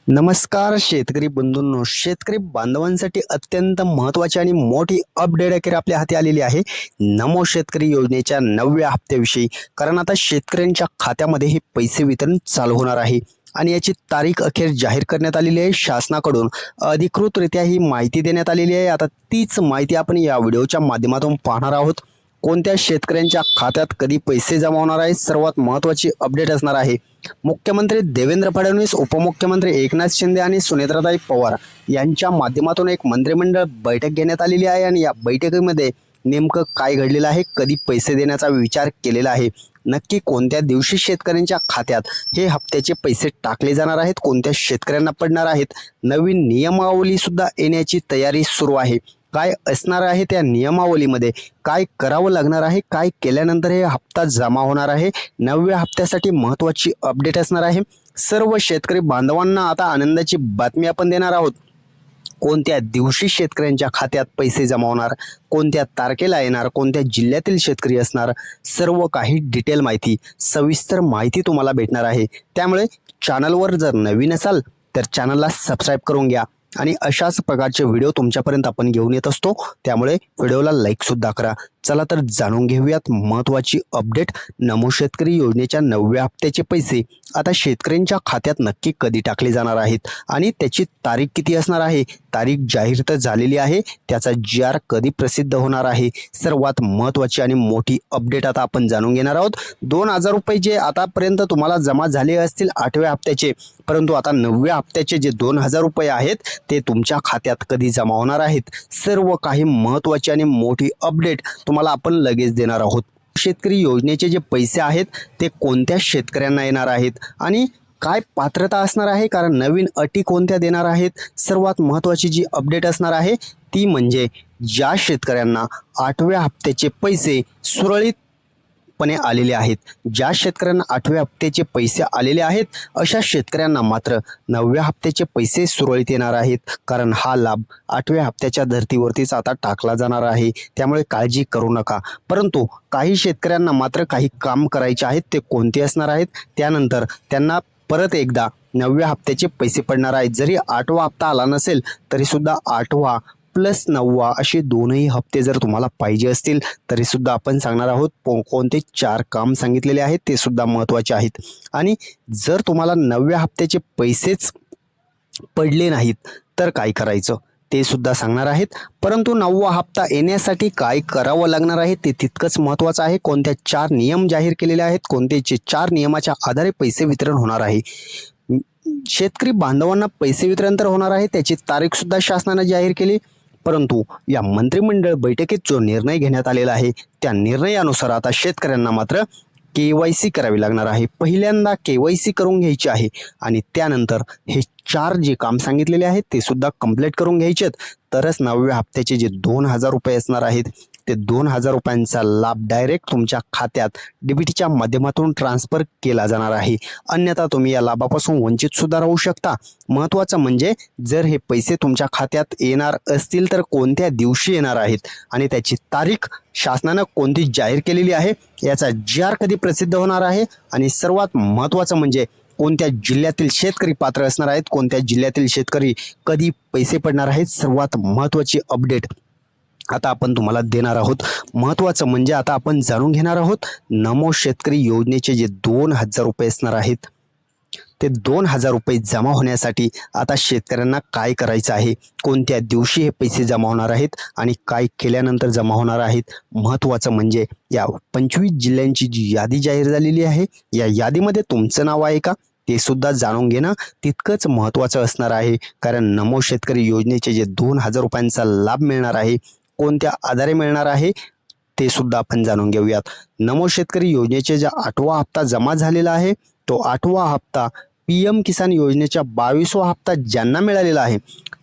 नमस्कार शेतकरी बंधूंनो, शेतकरी बांधवांसाठी अत्यंत महत्त्वाची आणि मोठी अपडेट अखेर आपल्या हाती आलेली आहे नमो शेतकरी योजनेच्या 9व्या हप्त्याविषयी. कारण आता शेतकऱ्यांच्या खात्यामध्ये हे पैसे वितरण चालू होणार आहे आणि याची तारीख अखेर जाहीर करण्यात आलेली आहे. शासनाकडून अधिकृतरित्या ही माहिती देण्यात आलेली आहे. आता तीच माहिती आपण या व्हिडिओच्या माध्यमातून पाहणार आहोत. कोणत्या शेतकऱ्यांच्या खात्यात कधी पैसे जमा होणार आहेत, सर्वात महत्त्वाची अपडेट असणार आहे. मुख्यमंत्री देवेंद्र फडणवीस, उपमुख्यमंत्री एकनाथ शिंदे आणि सुनेत्राताई पवार यांच्या माध्यमातून एक मंत्रिमंडळ बैठक घेण्यात आलेली आहे आणि या बैठकीमध्ये नेमकं काय घडलेलं आहे, कधी पैसे देण्याचा विचार केलेला आहे, नक्की कोणत्या दिवशी शेतकऱ्यांच्या खात्यात हे हप्त्याचे पैसे टाकले जाणार आहेत, कोणत्या शेतकऱ्यांना पडणार आहेत, नवीन नियमावली सुद्धा येण्याची तयारी सुरू आहे. काय असणार आहे त्या नियमावलीमध्ये, काय करावं लागणार आहे, काय केल्यानंतर हे हप्ता जमा होणार आहे, 9व्या हप्त्यासाठी महत्त्वाची अपडेट असणार आहे. सर्व शेतकरी बांधवांना आता आनंदाची बातमी आपण देणार आहोत. कोणत्या दिवशी शेतकऱ्यांच्या खात्यात पैसे जमा होणार, कोणत्या तारखेला येणार, कोणत्या जिल्ह्यातील शेतकरी असणार, सर्व काही डिटेल माहिती, सविस्तर माहिती तुम्हाला भेटणार आहे. त्यामुळे चॅनलवर जर नवीन असाल तर चॅनलला सबस्क्राईब करून घ्या आणि अशाच प्रकारचे व्हिडिओ तुमच्यापर्यंत आपण घेऊन येत असतो. त्यामुळे व्हिडिओला लाईक सुद्धा करा. चला तर जाणून घेऊयात महत्त्वाची अपडेट. नमो शेतकरी योजनेच्या 9व्या हप्त्याचे पैसे आता शेतकऱ्यांच्या खात्यात नक्की कधी टाकले जाणार आहेत आणि त्याची तारीख किती असणार आहे. तारीख जाहीर तर झालेली आहे, त्याचा GR कधी प्रसिद्ध होणार आहे, सर्वात महत्त्वाची आणि मोठी अपडेट आता आपण जाणून घेणार आहोत. 2,000 रुपये जे आतापर्यंत तुम्हाला जमा झाले असतील 8व्या हप्त्याचे, परंतु आता 9व्या हप्त्याचे जे 2,000 रुपये आहेत ते तुमच्या खात्यात कधी जमा होणार आहेत, सर्व काही महत्त्वाची आणि मोठी अपडेट तुम्हाला आपण लगेच देणार आहोत. शेतकरी योजनेचे जे पैसे आहेत ते कोणत्या शेतकऱ्यांना येणार आहेत आणि काय पात्रता असणार आहे, कारण नवीन अटी कोणत्या देणार आहेत. सर्वात महत्त्वाची जी अपडेट असणार आहे ती म्हणजे ज्या शेतकऱ्यांना 8व्या हप्त्याचे पैसे सुरळीतपणे आलेले आहेत, ज्या शेतकऱ्यांना 8व्या हप्त्याचे पैसे आलेले आहेत अशा शेतकऱ्यांना मात्र 9व्या हप्त्याचे पैसे सुरळीत येणार आहेत. कारण हा लाभ 8व्या हप्त्याच्या धर्तीवरतीच आता टाकला जाणार आहे, त्यामुळे काळजी करू नका. परंतु काही शेतकऱ्यांना मात्र काही काम करायचे आहेत. ते कोणते असणार आहेत, त्यानंतर त्यांना परत एकदा 9व्या हप्त्याचे पैसे पडणार आहेत. जरी 8वा हप्ता आला नसेल तरी सुद्धा 8वा प्लस 9वा असे दोनही हप्ते जर तुम्हाला पाहिजे असतील तरी सुद्धा आपण सांगणार आहोत. कोणते 4 काम सांगितलेले आहेत ते सुद्धा महत्त्वाचे आहेत. आणि जर तुम्हाला 9व्या हप्त्याचे पैसेच पडले नाहीत तर काय करायचं ते सुद्धा सांगणार आहेत. परंतु 9वा हप्ता येण्यासाठी काय करावं लागणार आहे ते तितकंच महत्त्वाचं आहे. कोणत्या 4 नियम जाहीर केलेले आहेत, कोणत्याचे 4 नियमाच्या आधारे पैसे वितरण होणार आहे. शेतकरी बांधवांना पैसे वितरण तर होणार आहे, त्याची तारीख सुद्धा शासनाने जाहीर केली. परंतु या मंत्रिमंडळ बैठकीत जो निर्णय घेण्यात आलेला आहे त्या निर्णयानुसार आता शेतकऱ्यांना मात्र KYC करावी लागणार आहे. पहिल्यांदा KYC करून घ्यायची आहे आणि त्यानंतर हे 4 जे काम सांगितलेले आहेत ते सुद्धा कंप्लीट करून घ्यायचेत. तरच 9व्या हप्त्याचे जे 2,000 रुपये असणार आहेत ते 2,000 रुपयांचा लाभ डायरेक्ट तुमच्या खात्यात DBTच्या माध्यमातून ट्रान्सफर केला जाणार आहे. अन्यथा तुम्ही या लाभापासून वंचित सुद्धा राहू शकता. महत्त्वाचं म्हणजे जर हे पैसे तुमच्या खात्यात येणार असतील तर कोणत्या दिवशी येणार आहेत आणि त्याची तारीख शासनानं कोणती जाहीर केलेली आहे, याचा GR कधी प्रसिद्ध होणार आहे आणि सर्वात महत्त्वाचं म्हणजे कोणत्या जिल्ह्यातील शेतकरी पात्र असणार आहेत, कोणत्या जिल्ह्यातील शेतकरी कधी पैसे पडणार आहेत, सर्वात महत्त्वाची अपडेट आता आपण तुम्हाला देणार आहोत. महत्त्वाचं म्हणजे आता आपण जाणून घेणार आहोत नमो शेतकरी योजनेचे जे 2,000 रुपये असणार आहेत ते 2,000 रुपये जमा होण्यासाठी आता शेतकऱ्यांना काय करायचं आहे, कोणत्या दिवशी हे पैसे जमा होणार आहेत आणि काय केल्यानंतर जमा होणार आहेत. महत्त्वाचं म्हणजे या 25 जिल्ह्यांची जी यादी जाहीर झालेली आहे, या यादीमध्ये तुमचं नाव आहे का ते सुद्धा जाणून घेणं तितकंच महत्त्वाचं असणार आहे. कारण नमो शेतकरी योजनेचे जे 2,000 रुपयांचा लाभ मिळणार आहे, कोणत्या आधारे मिळणार आहे ते सुद्धा आपण जाणून घेऊयात. नमो शेतकरी योजनेचे जो 8वा हप्ता जमा झालेला आहे तो 8वा हप्ता PM किसान योजनेच्या 22वा हप्ता ज्यांना मिळालेला आहे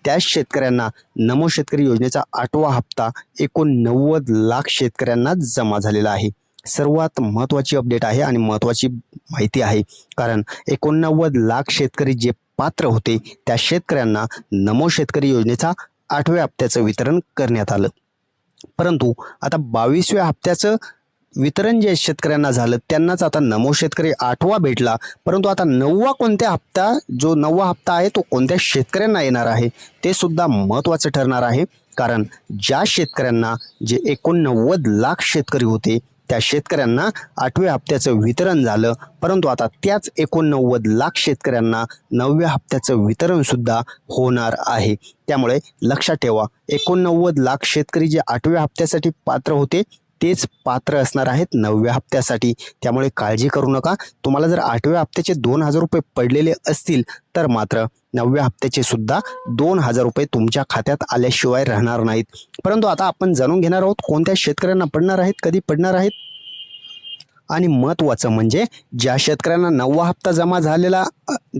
त्याच शेतकऱ्यांना नमो शेतकरी योजनेचा 8वा हप्ता एकूण 90 लाख शेतकऱ्यांना जमा झालेला आहे. सर्वात महत्त्वाची अपडेट आहे आणि महत्त्वाची माहिती आहे. कारण 89 लाख शेतकरी जे पात्र होते त्या शेतकऱ्यांना नमो शेतकरी योजनेचा 8व्या हप्त्याचं वितरण करण्यात आलं. परंतु आता 22व्या हप्त्याचं वितरण जे शेतकऱ्यांना झालं त्यांनाच आता नमो शेतकरी 8वा भेटला, परंतु आता 9वा कोणत्या हप्ता, जो 9वा हप्ता आहे तो कोणत्या शेतकऱ्यांना येणार आहे ते सुद्धा महत्त्वाचं ठरणार आहे. कारण ज्या शेतकऱ्यांना, जे 89 लाख शेतकरी होते त्या शेतकऱ्यांना 8व्या हप्त्याचं वितरण झालं, परंतु आता त्याच 89 लाख शेतकऱ्यांना 9व्या हप्त्याचं वितरण सुद्धा होणार आहे. त्यामुळे लक्षात ठेवा, 89 लाख शेतकरी जे 8व्या हप्त्यासाठी पात्र होते तेच पात्र असणार आहेत 9व्या हप्त्यासाठी. त्यामुळे काळजी करू नका. तुम्हाला जर 8व्या हप्त्याचे 2,000 रुपये पडलेले असतील तर मात्र 9व्या हप्त्याचे सुद्धा 2,000 रुपये तुमच्या खात्यात आल्याशिवाय राहणार नाहीत. परंतु आता आपण जाणून घेणार आहोत कोणत्या शेतकऱ्यांना पडणार आहेत, कधी पडणार आहेत. आणि महत्त्वाचं म्हणजे ज्या शेतकऱ्यांना 9वा हप्ता जमा झालेला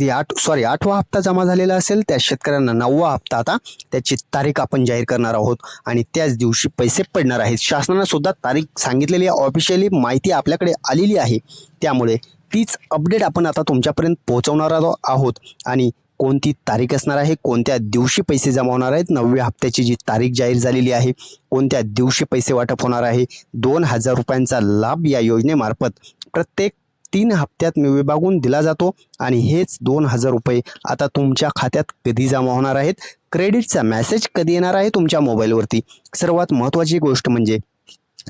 8वा हप्ता जमा झालेला असेल त्या शेतकऱ्यांना 9वा हप्ता आता त्याची तारीख आपण जाहीर करणार आहोत आणि त्याच दिवशी पैसे पडणार आहेत. शासनाने सुद्धा तारीख सांगितलेली आहे, ऑफिशियली माहिती आपल्याकडे आलेली आहे. त्यामुळे तीच अपडेट आपण आता तुमच्यापर्यंत पोहोचवणार आहोत. आणि कोणती तारीख असणार आहे, कोणत्या दिवशी पैसे जमा होणार आहेत, 9व्या हप्त्याची जी तारीख जाहीर झालेली आहे, कोणत्या दिवशी पैसे वाटप होणार आहे. 2,000 रुपयांचा लाभ या योजनेमार्फत प्रत्येक 3 हप्त्यात विभागून दिला जातो आणि हेच 2,000 रुपये आता तुमच्या खात्यात कधी जमा होणार आहेत, क्रेडिटचा मेसेज कधी येणार आहे तुमच्या मोबाईलवरती. सर्वात महत्त्वाची गोष्ट म्हणजे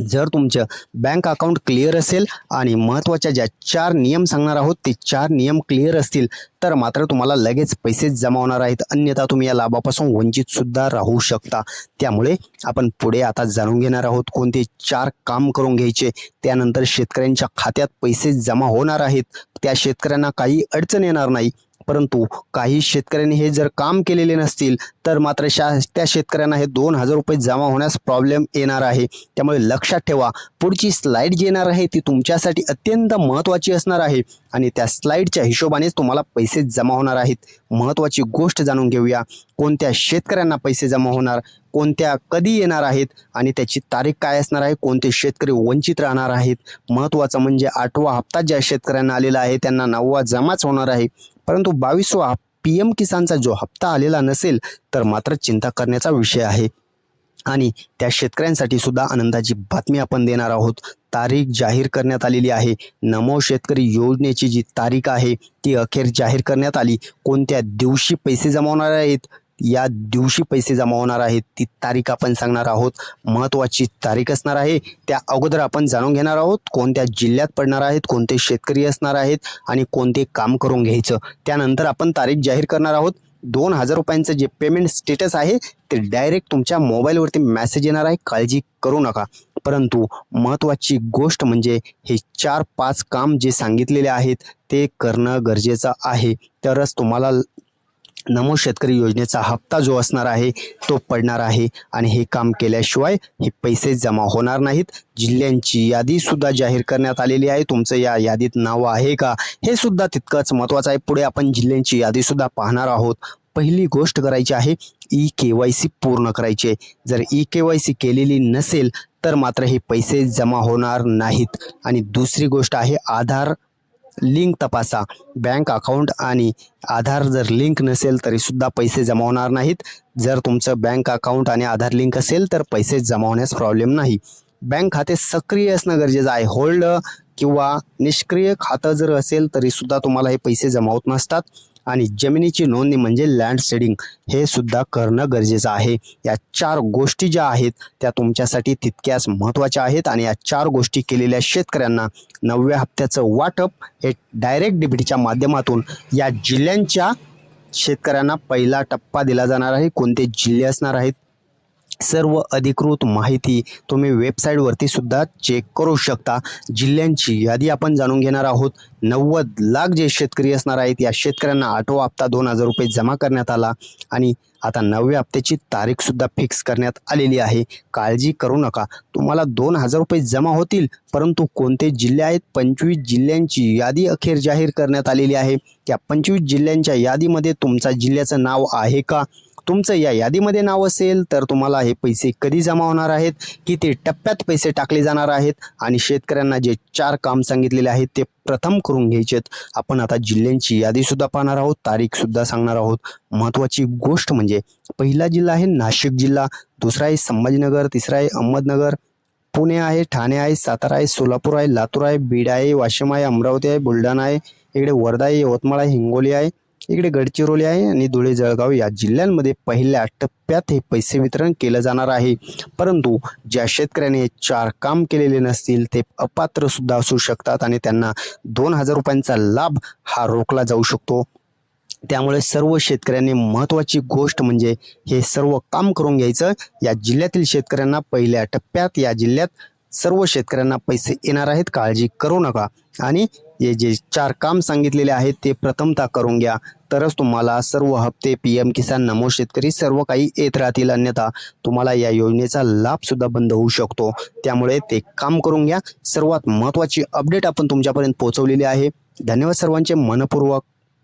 जर तुमचं बँक अकाउंट क्लिअर असेल आणि महत्त्वाच्या ज्या 4 नियम सांगणार आहोत ते 4 नियम क्लिअर असतील तर मात्र तुम्हाला लगेच पैसे जमा होणार आहेत, अन्यथा तुम्ही या लाभापासून वंचित सुद्धा राहू शकता. त्यामुळे आपण पुढे आता जाणून घेणार आहोत कोणते 4 काम करून घ्यायचे, त्यानंतर शेतकऱ्यांच्या खात्यात पैसे जमा होणार आहेत. त्या शेतकऱ्यांना काही अडचण येणार नाही. परंतु काही शेतकऱ्यांनी हे जर काम केलेले नसतील तर मात्र त्या शेतकऱ्यांना हे 2,000 रुपये जमा होण्यास प्रॉब्लेम येणार आहे. त्यामुळे लक्षात ठेवा, पुढची स्लाईड जी येणार आहे ती तुमच्यासाठी अत्यंत महत्त्वाची असणार आहे आणि त्या स्लाईडच्या हिशोबानेच तुम्हाला पैसे जमा होणार आहेत. महत्त्वाची गोष्ट जाणून घेऊया, कोणत्या शेतकऱ्यांना पैसे जमा होणार, कोणत्या कधी येणार आहेत आणि त्याची तारीख काय असणार आहे, कोणते शेतकरी वंचित राहणार आहेत. महत्त्वाचं म्हणजे 8वा हप्ता ज्या शेतकऱ्यांना आलेला आहे त्यांना 9वा जमाच होणार आहे, परंतु 22वा PM किसानचा जो हप्ता आलेला नसेल तर मात्र चिंता करण्याचा विषय आहे. आणि त्या शेतकऱ्यांसाठी सुद्धा आनंदाची बातमी आपण देणार आहोत. तारीख जाहीर करण्यात आलेली आहे. नमो शेतकरी योजनेची जी तारीख आहे ती अखेर जाहीर करण्यात आली. कोणत्या दिवशी पैसे जमा होणार आहेत, या दिवशी पैसे जमा होणार आहेत ती तारीख आपण सांगणार आहोत. महत्त्वाची तारीख असणार आहे. त्या अगोदर आपण जाणून घेणार आहोत कोणत्या जिल्ह्यात पडणार आहेत, कोणते शेतकरी असणार आहेत आणि कोणते काम करून घ्यायचं. त्यानंतर आपण तारीख जाहीर करणार आहोत. 2,000 रुपयांचं जे पेमेंट स्टेटस आहे ते डायरेक्ट तुमच्या मोबाईलवरती मेसेज येणार आहे, काळजी करू नका. परंतु महत्त्वाची गोष्ट म्हणजे हे 4-5 काम जे सांगितलेले आहेत ते करणं गरजेचं आहे, तरच तुम्हाला नमो शेतकरी योजनेचा हप्ता जो असणार आहे तो पडणार आहे. आणि हे काम केल्याशिवाय हे पैसे जमा होणार नाहीत. जिल्ह्यांची यादी सुद्धा जाहीर करण्यात आलेली आहे. तुमचं या यादीत नाव आहे का हे सुद्धा तितकंच महत्त्वाचं आहे. पुढे आपण जिल्ह्यांची यादी सुद्धा पाहणार आहोत. पहिली गोष्ट करायची आहे, EKYC पूर्ण करायचे. जर EKYC केलेली नसेल तर मात्र हे पैसे जमा होणार नाहीत. आणि दुसरी गोष्ट आहे, आधार लिंक तपासा. बँक अकाउंट आणि आधार जर लिंक नसेल तरी सुद्धा पैसे जमा होणार नाहीत. जर तुमचं बँक अकाउंट आणि आधार लिंक असेल तर पैसे जमा होण्यास प्रॉब्लेम नाही. बँक खाते सक्रिय असणं गरजेचं आहे. होल्ड किंवा निष्क्रिय खातं जर असेल तरी सुद्धा तुम्हाला हे पैसे जमा होत नसतात. आणि जमिनीची नोंदणी म्हणजे लँड सीडिंग हे सुद्धा करणं गरजेचं आहे. या 4 गोष्टी ज्या आहेत त्या तुमच्यासाठी तितक्याच महत्त्वाच्या आहेत. आणि या 4 गोष्टी केलेल्या शेतकऱ्यांना 9व्या हप्त्याचं वाटप हे डायरेक्ट डेबिटच्या माध्यमातून या जिल्ह्यांच्या शेतकऱ्यांना पहिला टप्पा दिला जाणार आहे. कोणते जिल्हे असणार आहेत सर्व अधिकृत माहिती तुम्ही वेबसाईटवरती सुद्धा चेक करू शकता. जिल्ह्यांची यादी आपण जाणून घेणार आहोत. 90 लाख जे शेतकरी असणार आहेत या शेतकऱ्यांना 8वा हप्ता 2,000 रुपये जमा करण्यात आला आणि आता 9व्या हप्त्याची तारीख सुद्धा फिक्स करण्यात आलेली आहे. काळजी करू नका, तुम्हाला 2,000 रुपये जमा होतील. परंतु कोणते जिल्हे आहेत, 25 जिल्ह्यांची यादी अखेर जाहीर करण्यात आलेली आहे. त्या 25 जिल्ह्यांच्या यादीमध्ये तुमच्या जिल्ह्याचं नाव आहे का? तुमचं या यादीमध्ये नाव असेल तर तुम्हाला हे पैसे कधी जमा होणार आहेत, किती टप्प्यात पैसे टाकले जाणार आहेत आणि शेतकऱ्यांना जे 4 काम सांगितलेले आहेत ते प्रथम करून घ्यायचेत. आपण आता जिल्ह्यांची यादी सुद्धा पाहणार आहोत, तारीख सुद्धा सांगणार आहोत. महत्त्वाची गोष्ट म्हणजे पहिला जिल्हा आहे नाशिक जिल्हा, दुसरा आहे संभाजीनगर, तिसरा आहे अहमदनगर, पुणे आहे, ठाणे आहे, सातारा आहे, सोलापूर आहे, लातूर आहे, बीड आहे, वाशिम आहे, अमरावती आहे, बुलढाणा आहे, इकडे वर्धा आहे, यवतमाळ आहे, हिंगोली आहे, इकडे गडचिरोली आहे आणि धुळे जळगाव या जिल्ह्यांमध्ये पहिल्या टप्प्यात हे पैसे वितरण केलं जाणार आहे. परंतु ज्या शेतकऱ्याने 4 काम केलेले नसतील ते अपात्र सुद्धा असू शकतात आणि त्यांना 2,000 रुपयांचा लाभ हा रोखला जाऊ शकतो. त्यामुळे सर्व शेतकऱ्यांनी महत्त्वाची गोष्ट म्हणजे हे सर्व काम करून घ्यायचं. या जिल्ह्यातील शेतकऱ्यांना पहिल्या टप्प्यात या जिल्ह्यात सर्व शेतकऱ्यांना पैसे येणार आहेत, काळजी करू नका. आणि हे जे 4 काम सांगितलेले आहेत ते प्रथमतः करून घ्या, तरच तुम्हाला सर्व हप्ते PM किसान, नमो शेतकरी सर्व काही येत राहतील. अन्यथा तुम्हाला या योजनेचा लाभ सुद्धा बंद होऊ शकतो. त्यामुळे ते काम करून घ्या. सर्वात महत्त्वाची अपडेट आपण तुमच्यापर्यंत पोहोचवलेली आहे. धन्यवाद सर्वांचे मनपूर्वक.